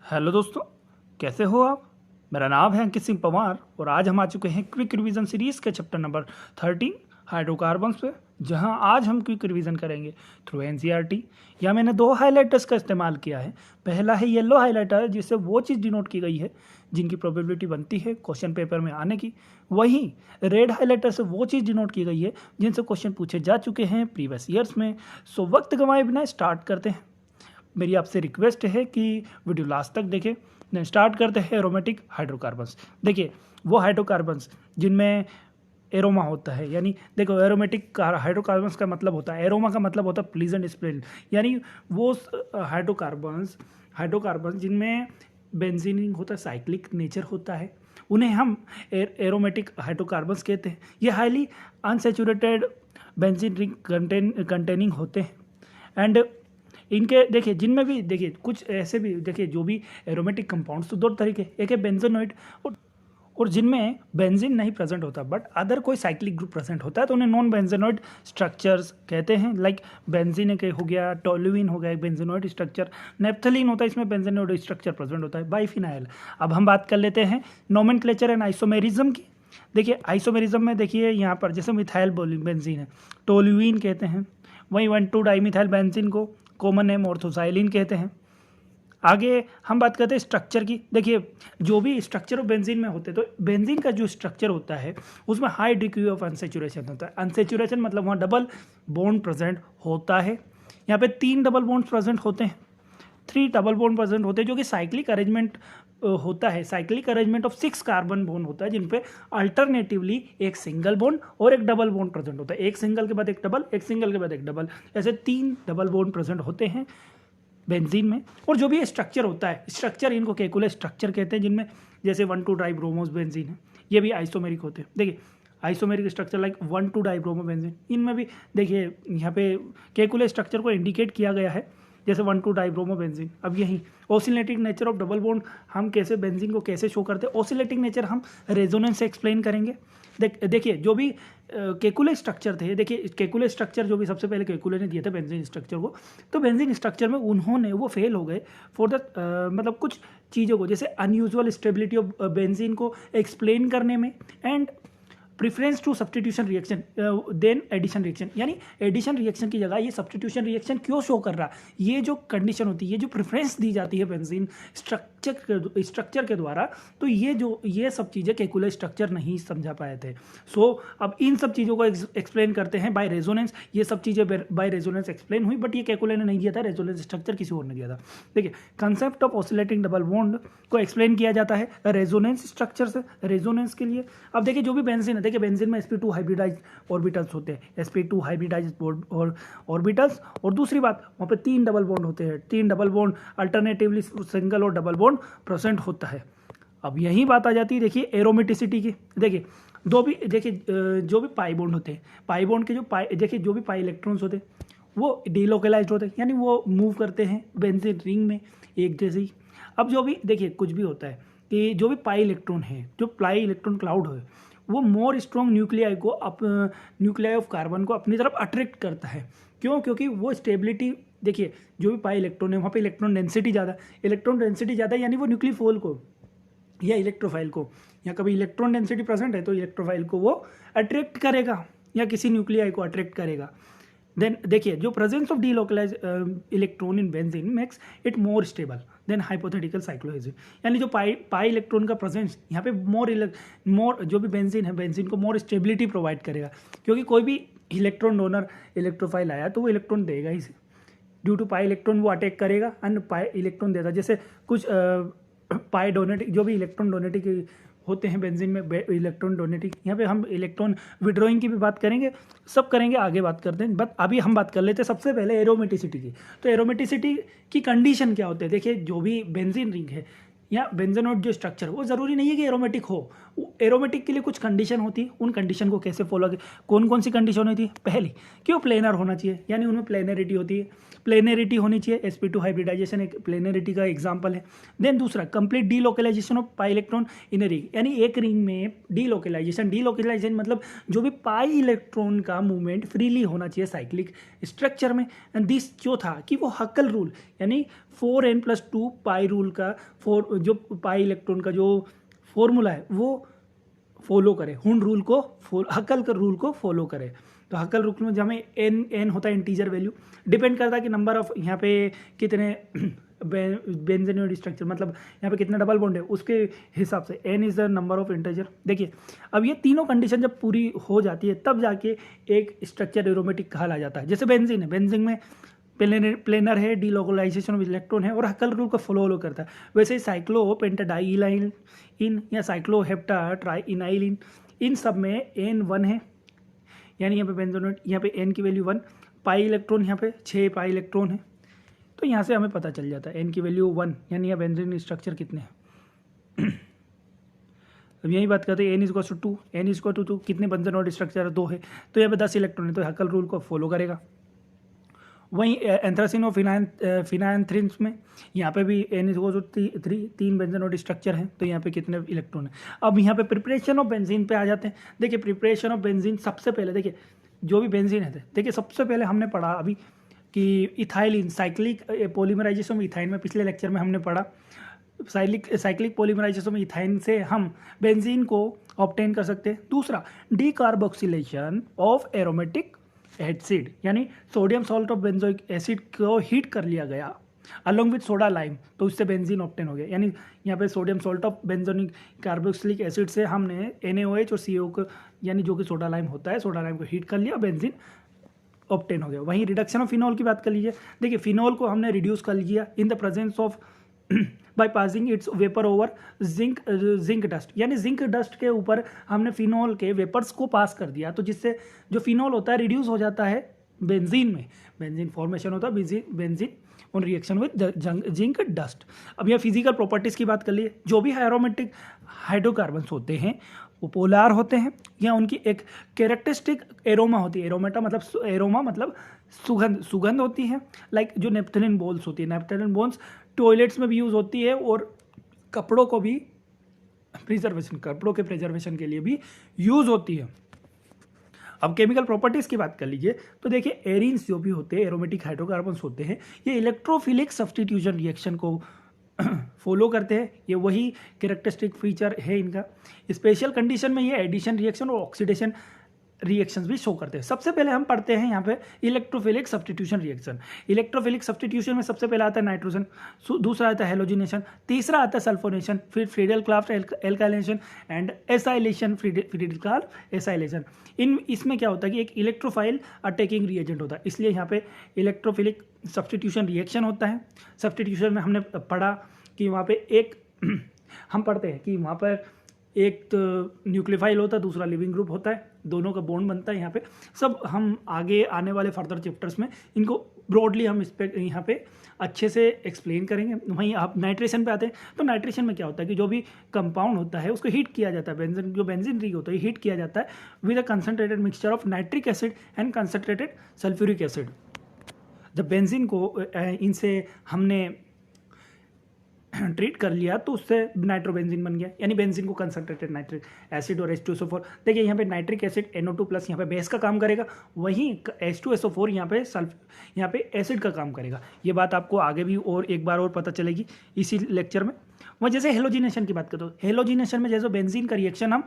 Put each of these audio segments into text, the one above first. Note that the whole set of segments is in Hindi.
हेलो दोस्तों, कैसे हो आप। मेरा नाम है अंकित सिंह पवार और आज हम आ चुके हैं क्विक रिवीजन सीरीज़ के चैप्टर नंबर 13 हाइड्रोकार्बन्स पे, जहां आज हम क्विक रिवीजन करेंगे थ्रू एनसीईआरटी। या मैंने दो हाइलाइटर्स का इस्तेमाल किया है। पहला है येलो हाइलाइटर, जिससे वो चीज़ डिनोट की गई है जिनकी प्रोबेबिलिटी बनती है क्वेश्चन पेपर में आने की। वहीं रेड हाइलाइटर से वो चीज़ डिनोट की गई है जिनसे क्वेश्चन पूछे जा चुके हैं प्रीवियस ईयर्स में। सो वक्त गंवाए बिना स्टार्ट करते हैं। मेरी आपसे रिक्वेस्ट है कि वीडियो लास्ट तक देखें। स्टार्ट करते हैं एरोमेटिक हाइड्रोकार्बन्स। देखिए, वो हाइड्रोकार्बन्स जिनमें एरोमा होता है, यानी देखो एरोमेटिक हाइड्रोकार्बन्स का मतलब होता है, एरोमा का मतलब होता है प्लीजेंट स्मेल, यानी वो हाइड्रोकार्बन्स जिनमें बेंजीनिंग होता है, साइक्लिक नेचर होता है, उन्हें हम एरोमेटिक हाइड्रोकार्बन्स कहते हैं। ये highly unsaturated benzene ring containing होते हैं। एंड इनके देखिए, जिनमें भी देखिए कुछ ऐसे भी देखिए, जो भी एरोमेटिक कंपाउंड्स तो दो तरीके, एक है बेंजोनोइड और जिनमें बेंजीन नहीं प्रेजेंट होता बट अदर कोई साइक्लिक ग्रुप प्रेजेंट होता है तो उन्हें नॉन बेंजोनोइड स्ट्रक्चर्स कहते हैं। लाइक बेंजीन के हो गया, टोल्यूइन हो गया एक बेंजोनोइड स्ट्रक्चर, नेप्थलीन होता है, इसमें बेंजोनोइड स्ट्रक्चर प्रेजेंट होता है, बाइफिनाइल। अब हम बात कर लेते हैं नोमेनक्लेचर एंड आइसोमेरिज्म की। देखिए आइसोमेरिज्म में देखिए यहाँ पर जैसे मिथाइल बेंजीन है, टोल्यूइन कहते हैं। वहीं 1,2 डाइमिथाइल बेंजीन को कॉमन नेम ऑर्थोसाइलिन कहते हैं। आगे हम बात करते हैं स्ट्रक्चर की। देखिए, जो भी स्ट्रक्चर ऑफ बेंजीन में होते हैं तो बेंजीन का जो स्ट्रक्चर होता है उसमें हाई डिग्री ऑफ अनसेचुरेशन होता है। अनसेचुरेशन मतलब वहाँ डबल बॉन्ड प्रेजेंट होता है। यहाँ पे 3 डबल बॉन्ड प्रेजेंट होते हैं, 3 डबल बॉन्ड प्रेजेंट होते हैं, जो कि साइक्लिक अरेंजमेंट होता है। Cyclic arrangement of 6 carbon bond होता है, जिन पे अल्टरनेटिवली एक सिंगल बॉन्ड और एक डबल बॉन्ड प्रेजेंट होता है। एक सिंगल के बाद एक डबल, एक सिंगल के बाद एक डबल, ऐसे 3 डबल बॉन्ड प्रेजेंट होते हैं बेंजीन में। और जो भी स्ट्रक्चर होता है, स्ट्रक्चर इनको केकुलर स्ट्रक्चर कहते हैं, जिनमें जैसे 1,2 डाइब्रोमोस बेंजीन है, ये भी आइसोमेरिक होते हैं। देखिए isomeric structure like 1,2 dibromo benzene, इनमें भी देखिए यहाँ पे केकुलर स्ट्रक्चर को इंडिकेट किया गया है, जैसे 1,2 डाइब्रोमो बेंजीन। अब यही oscillating nature of double bond हम कैसे बेंजीन को कैसे शो करते हैं, ऑसिलेटिंग नेचर हम रेजोनेंस से एक्सप्लेन करेंगे। देखिए जो भी केकुलर स्ट्रक्चर थे, देखिए केकुलर स्ट्रक्चर जो भी सबसे पहले केकुलर ने दिए थे बेंजीन स्ट्रक्चर को, तो बेंजीन स्ट्रक्चर में उन्होंने वो फेल हो गए फॉर द मतलब कुछ चीज़ों को, जैसे अनयूजुअल स्टेबिलिटी ऑफ बेंजीन को एक्सप्लेन करने में, and preference to substitution reaction than addition reaction, यानी एडिशन रिएक्शन की जगह ये सब्सटीट्यूशन रिएक्शन क्यों शो कर रहा है, ये जो कंडीशन होती है, ये जो प्रेफरेंस दी जाती है बेंजीन स्ट्रक्चर के द्वारा, तो ये सब चीज़ें केकुलर स्ट्रक्चर नहीं समझा पाए थे। सो अब इन सब चीज़ों को एक्सप्लेन करते हैं बाय रेजोनेंस। ये सब चीज़ें बाय रेजोनेंस एक्सप्लेन हुई, बट ये केकुलर ने नहीं दिया था, रेजोनेंस स्ट्रक्चर किसी और ने दिया था। देखिए concept of oscillating double bond को एक्सप्लेन किया जाता है रेजोनेंस स्ट्रक्चर से, रेजोनेंस के लिए। अब देखिए जो भी बेंजीन है, देखिए बेंजीन में sp2 हाइब्रिडाइज ऑर्बिटल्स होते हैं, sp2 हाइब्रिडाइज ऑर्बिटल्स। और दूसरी बात, वहाँ पे 3 डबल बॉन्ड होते हैं, 3 डबल बॉन्ड अल्टरनेटिवली सिंगल और डबल बॉन्ड प्रेजेंट होता है। अब यही बात आ जाती है देखिए एरोमेटिसिटी की। देखिए जो भी पाई बॉन्ड होते हैं, पाई बॉन्ड के जो भी पाई इलेक्ट्रॉन्स होते हैं वो डीलोकलाइज्ड होते हैं, यानी वो मूव करते हैं बेंजीन रिंग में एक जैसे ही। अब जो भी देखिए कुछ भी होता है कि जो भी पाई इलेक्ट्रॉन है, जो पाई इलेक्ट्रॉन क्लाउड है, वो more strong nuclei of carbon को अपनी तरफ अट्रैक्ट करता है। क्यों? क्योंकि वो स्टेबिलिटी, देखिए जो भी पाई इलेक्ट्रॉन है वहाँ पे इलेक्ट्रॉन डेंसिटी ज़्यादा है, यानी वो न्यूक्लियोफाइल को या इलेक्ट्रोफाइल को, या कभी इलेक्ट्रॉन डेंसिटी प्रेजेंट है तो इलेक्ट्रोफाइल को वो अट्रैक्ट करेगा या किसी न्यूक्लियाई को अट्रैक्ट करेगा। देन देखिए जो presence of delocalized electron in benzene makes it more stable than hypothetical cyclohexane, यानी जो पाई इलेक्ट्रॉन का प्रेजेंस यहाँ पे मोर जो भी बेंजीन है, बेंजीन को मोर स्टेबिलिटी प्रोवाइड करेगा, क्योंकि कोई भी इलेक्ट्रॉन डोनर इलेक्ट्रोफाइल आया तो वो इलेक्ट्रॉन देगा ही, ड्यू टू पाई इलेक्ट्रॉन वो अटैक करेगा एंड पाई इलेक्ट्रॉन देता। जैसे कुछ पाई डोनेटिक जो भी इलेक्ट्रॉन डोनेटिक होते हैं बेंजीन में, इलेक्ट्रॉन डोनेटिक, यहाँ पे हम इलेक्ट्रॉन विड्रॉइंग की भी बात करेंगे, सब करेंगे, आगे बात करते हैं। बट अभी हम बात कर लेते हैं सबसे पहले एरोमेटिसिटी की। तो एरोमेटिसिटी की कंडीशन क्या होते हैं? देखिए जो भी बेंजीन रिंग है या बेंजोनोइड जो स्ट्रक्चर, वो ज़रूरी नहीं है कि एरोमेटिक हो, एरोमेटिक के लिए कुछ कंडीशन होती है। उन कंडीशन को कैसे फॉलो, कौन कौन सी कंडीशन होती है? पहली कि वो प्लेनर होना चाहिए, यानी उनमें प्लेनरिटी होती है, प्लेनरिटी होनी चाहिए। sp2 हाइब्रिडाइजेशन एक प्लेनरिटी का एग्जांपल है। देन दूसरा complete delocalization of pi electron in a ring, यानी एक रिंग में डीलोकलाइजेशन मतलब जो भी पाई इलेक्ट्रॉन का मूवमेंट फ्रीली होना चाहिए साइक्लिक स्ट्रक्चर में। एंड दिस जो था कि वो हकल रूल, यानी 4n+2 पाई रूल का जो पाई इलेक्ट्रॉन का जो फॉर्मूला है वो फॉलो करे, हुंड रूल को हक्कल का रूल को फॉलो करे। तो हक्कल रूल में जब हमें एन होता है इंटीजर वैल्यू, डिपेंड करता है कि नंबर ऑफ यहाँ पे कितने बेंजीन स्ट्रक्चर, मतलब यहाँ पे कितने डबल बॉन्ड है उसके हिसाब से n is the number of integer. देखिए अब ये तीनों कंडीशन जब पूरी हो जाती है तब जाके एक स्ट्रक्चर एरोमेटिक कहा जाता है। जैसे बेंजीन है, बेंजीन में प्लेनर है, डीलोकलाइजेशन ऑफ इलेक्ट्रॉन है और हक्कल रूल को फॉलो करता है। वैसे ही साइक्लोपेंटाडाइलाइन इन या साइक्लोहेप्टा ट्राइइनाइलिन, इन सब में N1 है, यानी यहाँ पे बेंजोनेट, यहाँ पे N की वैल्यू 1, पाई इलेक्ट्रॉन यहाँ पे 6 पाई इलेक्ट्रॉन है। तो यहाँ से हमें पता चल जाता है N की वैल्यू 1, यानी यहाँ बेंजीन स्ट्रक्चर कितने हैं। अब यही बात करते हैं N=2, N=2 कितने बेंजीन स्ट्रक्चर 2 है, तो यहाँ पे 10 इलेक्ट्रॉन है, तो हक्कल रूल को फॉलो करेगा। वहीं एंथ्रासिन और फिनान्थ्रिन्स में यहाँ पे भी N=3, 3 बेंजीन स्ट्रक्चर हैं, तो यहाँ पे कितने इलेक्ट्रॉन हैं। अब यहाँ पे प्रिपरेशन ऑफ बेंजीन पे आ जाते हैं। देखिए प्रिपरेशन ऑफ बेंजीन, सबसे पहले देखिए जो भी बेंजीन है, देखिए सबसे पहले हमने पढ़ा अभी कि इथाइलिन साइक्लिक पॉलीमराइजेशन इथाइन में, पिछले लेक्चर में हमने पढ़ा साइक्लिक पॉलीमराइजेशन में इथाइन से हम बेंजीन को ऑब्टेन कर सकते हैं। दूसरा, डीकार्बोक्सिलेशन ऑफ एरोमेटिक एसिड, यानी sodium salt of benzoic acid को हीट कर लिया गया अलोंग विद सोडा लाइम, तो उससे बेंजीन ऑब्टेन हो गया। यानी यहाँ पे sodium salt of benzoic carboxylic acid से हमने NaOH और CO को, यानी जो कि सोडा लाइम होता है, सोडा लाइम को हीट कर लिया, बेंजीन ऑब्टेन हो गया। वहीं रिडक्शन ऑफ फिनॉल की बात कर लीजिए। देखिए फिनॉल को हमने रिड्यूस कर लिया in the presence of by passing it's vapour over zinc dust, यानी जिंक डस्ट के ऊपर हमने फिनॉल के वेपर्स को पास कर दिया, तो जिससे जो फिनॉल होता है रिड्यूस हो जाता है बेंजीन में, बेंजीन फॉर्मेशन होता है benzene on reaction with zinc dust. अब यह फिजिकल प्रॉपर्टीज़ की बात कर लिए। जो भी एरोमेटिक हाइड्रोकार्बन्स होते हैं वो पोलार होते हैं, या उनकी एक कैरेक्टरिस्टिक एरोमा होती है। एरोमा मतलब सुगंध होती है। लाइक जो नेप्थलीन बॉल्स होती है, नेप्थलीन बॉल्स टॉयलेट्स में भी यूज़ होती है और कपड़ों को भी कपड़ों के प्रिजर्वेशन के लिए भी यूज़ होती है। अब केमिकल प्रॉपर्टीज़ की बात कर लीजिए तो देखिए एरीन्स जो भी होते हैं, एरोमेटिक हाइड्रोकार्बन्स होते हैं, ये इलेक्ट्रोफिलिक सब्स्टिट्यूशन रिएक्शन को फॉलो करते हैं। ये वही कैरेक्टरिस्टिक फीचर है इनका। स्पेशल कंडीशन में ये एडिशन रिएक्शन और ऑक्सीडेशन रिएक्शंस भी शो करते हैं। सबसे पहले हम पढ़ते हैं यहाँ पे electrophilic substitution reaction. Electrophilic substitution में सबसे पहले आता है नाइट्रोजन, दूसरा आता है हेलोजिनेशन, तीसरा आता है सल्फोनेशन, फिर Friedel-craft alkylation and acylation, Friedel-craft acylation. इसमें क्या होता है कि एक इलेक्ट्रोफाइल अटैकिंग रिएजेंट होता है, इसलिए यहाँ पे इलेक्ट्रोफिलिक सब्स्टिट्यूशन रिएक्शन होता है। सब्स्टिट्यूशन में हमने पढ़ा कि वहाँ पे एक हम पढ़ते हैं कि वहाँ पर एक तो न्यूक्लियोफाइल होता है, दूसरा लिविंग ग्रुप होता है, दोनों का बॉन्ड बनता है। यहाँ पे सब हम आगे आने वाले फर्दर चैप्टर्स में इनको ब्रॉडली हम इस पे यहाँ पे अच्छे से एक्सप्लेन करेंगे। वहीं आप नाइट्रेशन पे आते हैं तो नाइट्रेशन में क्या होता है कि जो भी कंपाउंड होता है उसको हीट किया जाता है, बेंजीन रिंग होता है हीट किया जाता है with a concentrated mixture of nitric acid and concentrated sulphuric acid. जब बेंजीन को इनसे हमने ट्रीट कर लिया तो उससे नाइट्रोबेंजीन बन गया, यानी बेंजीन को कंसनट्रेटेड नाइट्रिक एसिड और H2SO4। देखिए यहाँ पे नाइट्रिक एसिड NO2+ यहाँ पे बेस का काम करेगा, वहीं H2SO4 यहाँ पे एसिड का काम करेगा। ये बात आपको आगे भी और एक बार और पता चलेगी इसी लेक्चर में। वह जैसे हेलोजिनेशन की बात करें तो हेलोजिनेशन में जैसे बेंजीन का रिएक्शन हम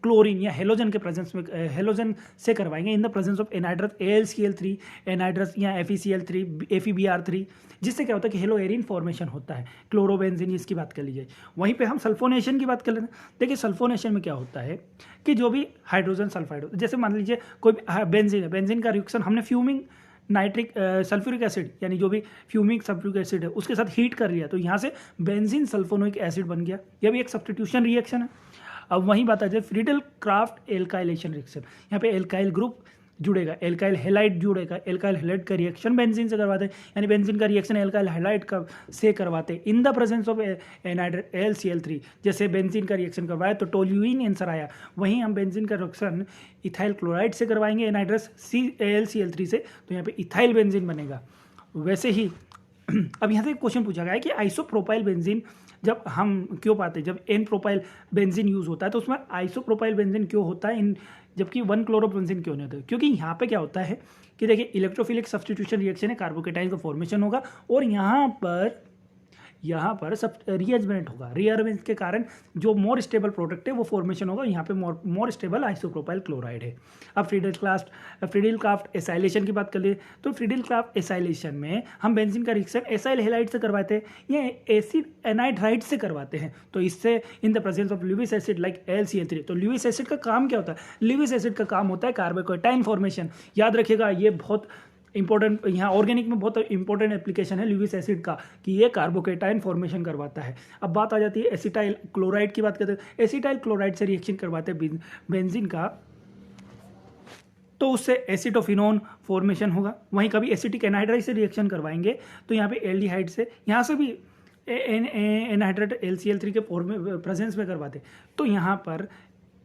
क्लोरीन या हेलोजन के प्रेजेंस में हेलोजन से करवाएंगे in the presence of anhydrous AlCl3 anhydrous या FeCl3 FeBr3, जिससे क्या होता है कि हेलो एरिन फॉर्मेशन होता है। क्लोरोबेंजीन इसकी बात कर लीजिए। वहीं पे हम सल्फोनेशन की बात कर लेते हैं। देखिए सल्फोनेशन में क्या होता है कि जो भी हाइड्रोजन सल्फाइड, जैसे मान लीजिए कोई बेंजीन है, बेंजीन का रिएक्शन हमने फ्यूमिंग नाइट्रिक सल्फ्यूरिक एसिड, यानी जो भी फ्यूमिक सल्फ्यूरिक एसिड है उसके साथ हीट कर लिया, तो यहाँ से बेंजीन सल्फोनिक एसिड बन गया। यह भी एक सब्स्टिट्यूशन रिएक्शन है। अब वहीं बात आ जाए फ्रीडेल-क्राफ्ट एल्काइलेशन रिएक्शन। यहाँ पे एल्काइल ग्रुप जुड़ेगा, एल्काइल हैलाइड जुड़ेगा। एल्काइल हैलाइड का रिएक्शन बेंजीन से करवाते हैं, यानी बेंजीन का रिएक्शन एल्काइल हैलाइड का से करवाते हैं in the presence of anhydrous AlCl3। जैसे बेंजीन का रिएक्शन करवाया तो टोल्यूइन आंसर आया। वहीं हम बेंजीन का रिएक्शन इथाइल क्लोराइड से करवाएंगे एनहाइड्रस AlCl3 से, तो यहाँ पे इथाइल बेंजीन बनेगा। वैसे ही अब यहाँ से एक क्वेश्चन पूछा गया है कि आइसोप्रोपाइल बेंजीन जब हम क्यों पाते हैं, जब एन प्रोपाइल बेंजीन यूज़ होता है तो उसमें आइसोप्रोपाइल बेंजीन क्यों होता है, जबकि 1-क्लोरोबेंजीन क्यों नहीं होता है? क्योंकि यहाँ पे क्या होता है कि देखिए इलेक्ट्रोफिलिक सब्स्टिट्यूशन रिएक्शन है, कार्बोकेटाइन का फॉर्मेशन होगा और यहाँ पर यहाँ पर सब रीअरेंजमेंट होगा, रीअरेंजमेंट के कारण जो मोर स्टेबल प्रोडक्ट है वो फॉर्मेशन होगा, यहाँ पे मोर स्टेबल आइसोप्रोपाइल क्लोराइड है। अब फ्रीडल क्राफ्ट एसाइलेशन की बात कर लिए तो फ्रीडल क्राफ्ट एसाइलेशन में हम बेंजीन का रिएक्शन एसाइल हैलाइड से करवाते हैं या एसिड एनाइड्राइड से करवाते हैं। तो इससे in the presence of Lewis acid like LCl3, तो ल्यूइस एसिड का काम क्या होता है? ल्यूइस एसिड का काम होता है कार्बोकेटाइन फॉर्मेशन। याद रखिएगा, ये बहुत इंपॉर्टेंट, यहाँ ऑर्गेनिक में बहुत इंपॉर्टेंट एप्लीकेशन है ल्यूइस एसिड का कि ये कार्बोकेटाइन फॉर्मेशन करवाता है। अब बात आ जाती है एसिटाइल क्लोराइड की बात करते हैं। एसिटाइल क्लोराइड से रिएक्शन करवाते हैं बेंजीन का, तो उससे एसिटोफिनोन फॉर्मेशन होगा। वहीं कभी एसिटिक एनहाइड्राइड से रिएक्शन करवाएंगे तो यहाँ पे एल्डिहाइड से, यहाँ से भी एनहाइड्रेट LCl3 के प्रेजेंस में करवाते, तो यहाँ पर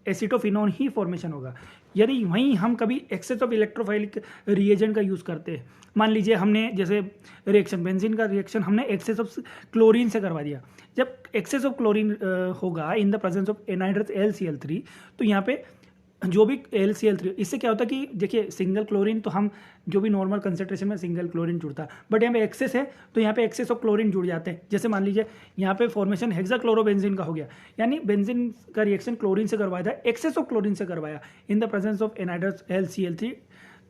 एसिटोफिनोन ही फॉर्मेशन होगा। यदि वहीं हम कभी एक्सेस ऑफ इलेक्ट्रोफाइलिक रिएजेंट का यूज़ करते हैं, मान लीजिए हमने जैसे रिएक्शन बेंजीन का रिएक्शन हमने एक्सेस ऑफ क्लोरीन से करवा दिया, जब एक्सेस ऑफ क्लोरीन होगा in the presence of anhydride LCl3, तो यहाँ पे जो भी LCl3, इससे क्या होता है कि देखिए सिंगल क्लोरीन तो हम जो भी नॉर्मल कंसेंट्रेशन में सिंगल क्लोरीन जुड़ता है, बट यहाँ पे एक्सेस है तो यहाँ पे एक्सेस ऑफ क्लोरीन जुड़ जाते हैं। जैसे मान लीजिए यहाँ पे फॉर्मेशन हेक्साक्लोरोबेंजीन का हो गया, यानी बेंजीन का रिएक्शन क्लोरीन से करवाया था, एक्सेस ऑफ क्लोरीन से करवाया in the presence of anhydride LCl3,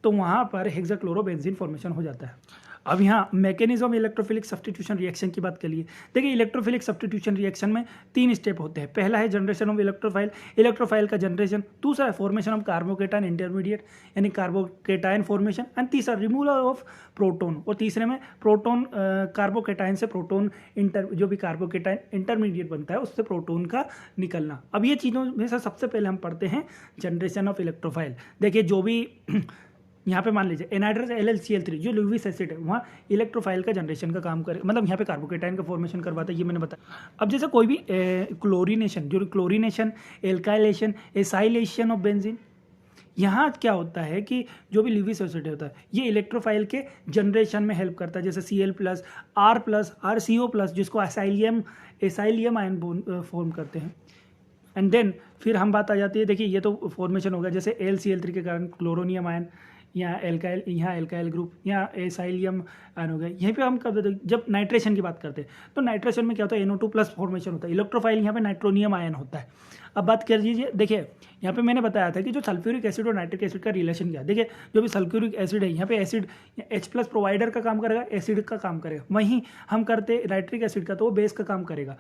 तो वहाँ पर हेक्साक्लोरोबेंजीन फॉर्मेशन हो जाता है। अब यहाँ mechanism of electrophilic substitution reaction की बात कर लिए। देखिए इलेक्ट्रोफिलिक सब्स्टिट्यूशन रिएक्शन में 3 स्टेप होते हैं। पहला है जनरेशन ऑफ इलेक्ट्रोफाइल का जनरेशन, दूसरा है फॉर्मेशन ऑफ कार्बोकेटाइन इंटरमीडिएट यानी कार्बोकेटाइन फॉर्मेशन, एंड तीसरा रिमूवल ऑफ प्रोटोन, और तीसरे में प्रोटोन कार्बोकेटाइन से प्रोटोन जो भी कार्बोकेटाइन इंटरमीडिएट बनता है उससे प्रोटोन का निकलना। अब ये चीज़ों में से सबसे पहले हम पढ़ते हैं जनरेशन ऑफ इलेक्ट्रोफाइल। देखिए जो भी यहाँ पे मान लीजिए एनहाइड्रेट LCl3 जो ल्यूइस एसिड है वहाँ इलेक्ट्रोफाइल का जनरेशन का काम करे, मतलब यहाँ पे कार्बोकेटाइन का फॉर्मेशन करवाता है, ये मैंने बताया। अब जैसे कोई भी क्लोरीनेशन, जो chlorination, alkylation, acylation of benzene, यहाँ क्या होता है कि जो भी ल्यूइस एसिड होता है ये इलेक्ट्रोफाइल के जनरेशन में हेल्प करता है, जैसे Cl+, R+, RCO+, जिसको एसाइलियम आयन फॉर्म करते हैं। एंड देन फिर हम बात आ जाती है, देखिए ये तो फॉर्मेशन होगा जैसे LCl3 के कारण क्लोरोनियम आयन, यहाँ एल्काइल ग्रुप, यहाँ एसाइलियम आयन हो गया। यहीं पे हम कब जब नाइट्रेशन की बात करते हैं तो नाइट्रेशन में क्या होता है NO2+ फॉर्मेशन होता है, इलेक्ट्रोफाइल यहाँ पे नाइट्रोनियम आयन होता है। अब बात कर लीजिए, देखिए यहाँ पे मैंने बताया था कि जो सल्फ्यूरिक एसिड और नाइट्रिक एसिड का रिलेशन क्या है। देखिए जो भी सल्फ्यूरिक एसिड है यहाँ पे एसिड H+ प्रोवाइडर का काम करेगा, एसिड का काम करेगा, वहीं हम करते नाइट्रिक एसिड का तो वो बेस का काम करेगा।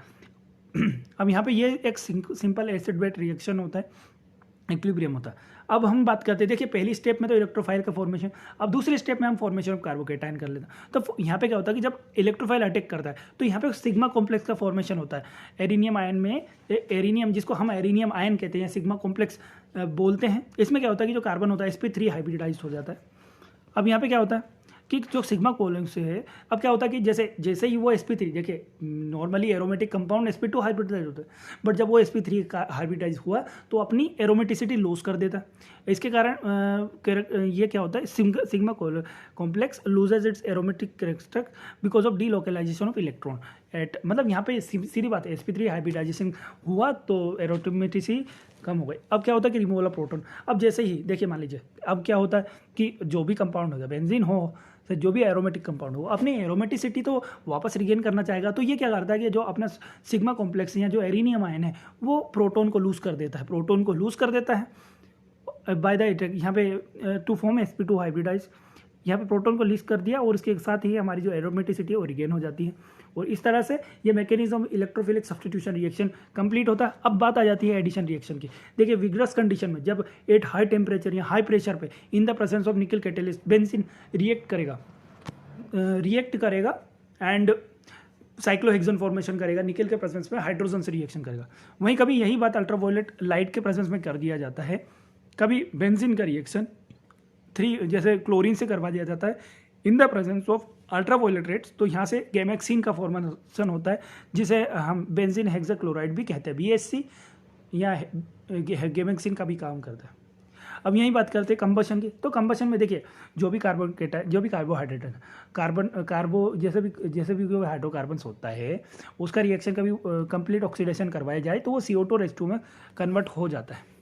अब यहाँ पे ये एक सिंपल एसिड बेस रिएक्शन होता है, इक्विलिब्रियम होता है। अब हम बात करते हैं, देखिए पहली स्टेप में तो इलेक्ट्रोफाइल का फॉर्मेशन, अब दूसरी स्टेप में हम फॉर्मेशन ऑफ कार्बोकेटाइन कर लेते हैं। तो यहाँ पे क्या होता है कि जब इलेक्ट्रोफाइल अटैक करता है तो यहाँ पे सिग्मा कॉम्प्लेक्स का फॉर्मेशन होता है। एरिनियम आयन में एरिनियम, जिसको हम एरिनियम आयन कहते हैं, सिग्मा कॉम्प्लेक्स बोलते हैं, इसमें क्या होता है कि जो कार्बन होता है sp3 हाइब्रिडाइज हो जाता है। अब यहाँ पे क्या होता है कि जो सिग्मा कोलेंस है, अब क्या होता है कि जैसे ही वो sp3, देखिए normally aromatic compound sp2 hybridise होता है, बट जब वो sp3 का हाइब्रिडाइज हुआ तो अपनी एरोमेटिसिटी लॉस कर देता है। इसके कारण ये क्या होता है, sigma complex loses its aromatic characteristic because of delocalization of electron at, मतलब यहाँ पे सीधी बात है, sp3 हाइब्रिडाइजेशन हुआ तो एरोमेटिसिटी कम हो गई। अब क्या होता है कि रिमूवल ऑफ प्रोटोन, अब जैसे ही देखिए मान लीजिए अब क्या होता है कि जो भी कंपाउंड होगा, बेंजीन हो तो जो भी एरोमेटिक कंपाउंड हो, अपनी एरोमेटिसिटी तो वापस रिगेन करना चाहेगा, तो ये क्या करता है कि जो अपना सिग्मा कॉम्प्लेक्स या जो एरिनियम आयन है वो प्रोटोन को लूज कर देता है, बाय द यहाँ पे टू फॉर्म sp2 हाइब्रिडाइज, यहाँ पे प्रोटोन को लूज कर दिया और इसके साथ ही हमारी जो एरोमेटिसिटी है वो रिगेन हो जाती है, और इस तरह से ये mechanism electrophilic substitution reaction complete होता है। अब बात आ जाती है एडिशन रिएक्शन की। देखिए विग्रस कंडीशन में जब एट हाई टेम्परेचर या हाई प्रेशर पे इन द प्रेजेंस ऑफ निकल कैटेलिस्ट बेंजीन रिएक्ट करेगा एंड साइक्लोहेक्सेन फॉर्मेशन करेगा, निकल के प्रेजेंस में हाइड्रोजन से रिएक्शन करेगा। वहीं कभी यही बात अल्ट्रावायलेट लाइट के प्रेजेंस में कर दिया जाता है, कभी बेंजीन का रिएक्शन 3 जैसे क्लोरीन से करवा दिया जाता है in the presence of ultraviolet rates, तो यहाँ से गैमेक्सिन का फॉर्मेशन होता है जिसे हम बेंजीन हेक्साक्लोराइड भी कहते हैं, BHC या गैमेक्सिन का भी काम करता है। अब यही बात करते हैं कंबशन की। तो कंबशन में देखिए जो भी कार्बोहाइड्रेट है, जैसे भी जो हाइड्रोकार्बन्स होता है उसका रिएक्शन कभी कंप्लीट ऑक्सीडेशन करवाया जाए तो वो CO2 H2 में कन्वर्ट हो जाता है।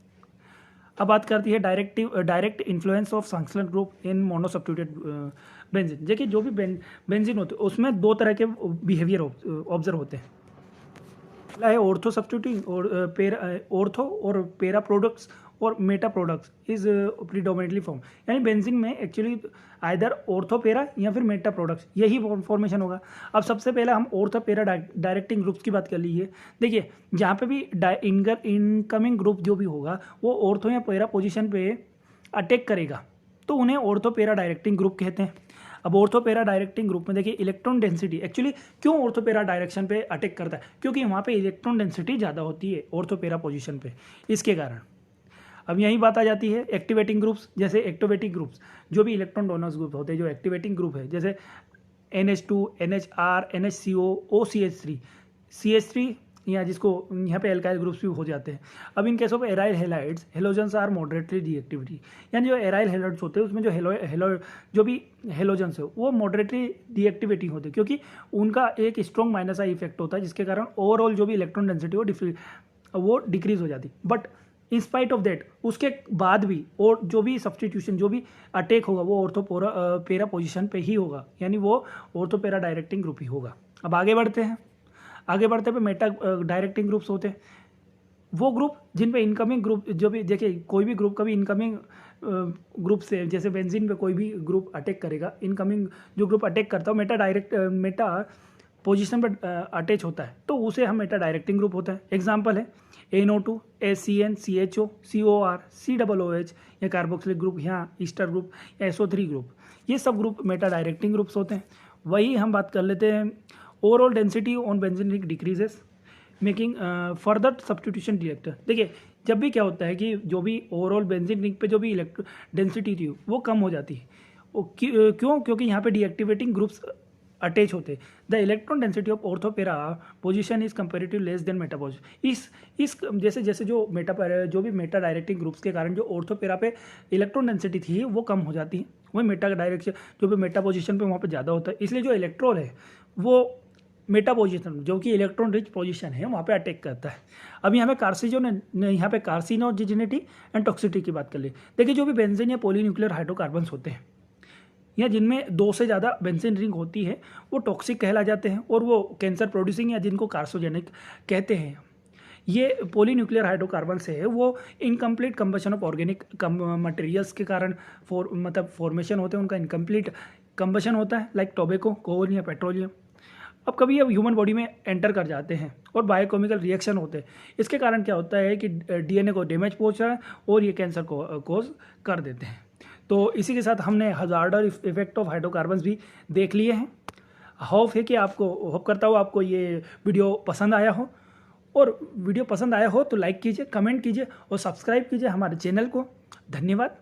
अब बात करती है direct influence of functional group in monosubstituted benzene. देखिए जो भी बेंजीन होते हैं उसमें दो तरह के बिहेवियर ऑब्जर्व होते हैं। पहला है ऑर्थो सब्स्टिट्यूटिंग और ऑर्थो और पेरा प्रोडक्ट्स और Meta products is predominantly form, यानी बेंजीन में एक्चुअली आइदर ऑर्थोपेरा या फिर मेटा प्रोडक्ट्स यही फॉर्मेशन होगा। अब सबसे पहले हम ऑर्थोपेरा डायरेक्टिंग ग्रुप्स की बात कर लीजिए। देखिए जहाँ पे भी इनकमिंग ग्रुप जो भी होगा वो ऑर्थो या पेरा पोजीशन पे अटैक करेगा तो उन्हें ऑर्थोपेरा डायरेक्टिंग ग्रुप कहते हैं। अब ऑर्थोपेरा डायरेक्टिंग ग्रुप में देखिए इलेक्ट्रॉन डेंसिटी, एक्चुअली क्यों ऑर्थोपेरा डायरेक्शन पे अटैक करता है, क्योंकि वहाँ पे इलेक्ट्रॉन डेंसिटी ज़्यादा होती है ऑर्थोपेरा पोजीशन पे, इसके कारण। अब यही बात आ जाती है एक्टिवेटिंग ग्रुप्स। जैसे एक्टिवेटिंग ग्रुप्स जो भी इलेक्ट्रॉन डोनर्स ग्रुप होते हैं, जो एक्टिवेटिंग ग्रुप है, जैसे NH2, NHR, NHCO, OCH3, CH3 या जिसको यहाँ पे एल्काइल ग्रुप्स भी हो जाते हैं। अब in case of aryl halides halogens are moderately deactivity, यानी जो एराइल हेलाइड्स होते हैं उसमें जो भी हेलोजन्स है वो मॉडरेटली डीएक्टिवेटिंग होते हैं, क्योंकि उनका एक स्ट्रॉन्ग माइनस आई इफेक्ट होता है जिसके कारण ओवरऑल जो भी इलेक्ट्रॉन डेंसिटी वो डिक्रीज हो जाती है। But in spite of that उसके बाद भी और जो भी सब्सटीट्यूशन जो भी अटैक होगा वो ऑर्थोपेरा पोजीशन पे ही होगा, यानी वो ऑर्थोपेरा डायरेक्टिंग ग्रुप ही होगा। अब आगे बढ़ते हैं। आगे बढ़ते पे मेटा डायरेक्टिंग ग्रुप्स होते हैं वो ग्रुप जिन पे इनकमिंग ग्रुप जो भी, देखिए कोई भी ग्रुप कभी इनकमिंग ग्रुप से, जैसे बेंजीन पे कोई भी ग्रुप अटैक करेगा, इनकमिंग जो ग्रुप अटैक करता है मेटा पोजीशन पर अटैच होता है तो उसे हम मेटा डायरेक्टिंग ग्रुप होता है। एग्जाम्पल है NO2, SCN, CHO, COR, COOH या कार्बोक्सिलिक ग्रुप, यहाँ ईस्टर ग्रुप या SO3 ग्रुप, ये सब ग्रुप मेटा डायरेक्टिंग ग्रुप्स होते हैं। वही हम बात कर लेते हैं overall density on benzene ring decreases making further substitution detector. देखिए जब भी क्या होता है कि जो भी ओवरऑल बेंजीन रिंग पे जो भी डेंसिटी थी वो कम हो जाती है। क्यों? क्योंकि यहाँ पे डीएक्टिवेटिंग ग्रुप्स अटैच होते। The electron density of ऑर्थोपेरा position is comparative less than Meta position. इस जैसे जैसे जो भी मेटा डायरेक्टिंग ग्रुप्स के कारण जो ऑर्थोपेरा पे इलेक्ट्रॉन डेंसिटी थी वो कम हो जाती है, वही मेटा डायरेक्शन जो भी मेटा पोजीशन पे वहाँ पे ज़्यादा होता है, इसलिए जो इलेक्ट्रॉन है वो मेटा पोजीशन जो कि इलेक्ट्रॉन रिच पोजीशन है वहाँ पे अटैक करता है। अब यहाँ पे कार्सिनोजेनिटी एंड टॉक्सिसिटी की बात कर ले। देखिए जो भी बेंजीन या पॉलीन्यूक्लियर हाइड्रोकार्बन्स होते हैं या जिनमें 2 से ज़्यादा बेंजीन रिंग होती है वो टॉक्सिक कहला जाते हैं और वो कैंसर प्रोड्यूसिंग या जिनको कार्सोजेनिक कहते हैं। ये पॉलीन्यूक्लियर हाइड्रोकार्बन्स है वो incomplete combustion of organic materials के कारण फॉर्मेशन होते हैं, उनका इनकम्प्लीट कंबशन होता है, लाइक टोबैको, कोल या पेट्रोलियम। अब कभी ये ह्यूमन बॉडी में एंटर कर जाते हैं और बायोकेमिकल रिएक्शन होते हैं, इसके कारण क्या होता है कि DNA को डैमेज पहुंचा है और ये कैंसर को कॉज कर देते हैं। तो इसी के साथ हमने हजार्डर इफेक्ट ऑफ हाइड्रोकार्बन्स भी देख लिए हैं। होप करता हूँ आपको ये वीडियो पसंद आया हो, और वीडियो पसंद आया हो तो लाइक कीजिए, कमेंट कीजिए और सब्सक्राइब कीजिए हमारे चैनल को। धन्यवाद।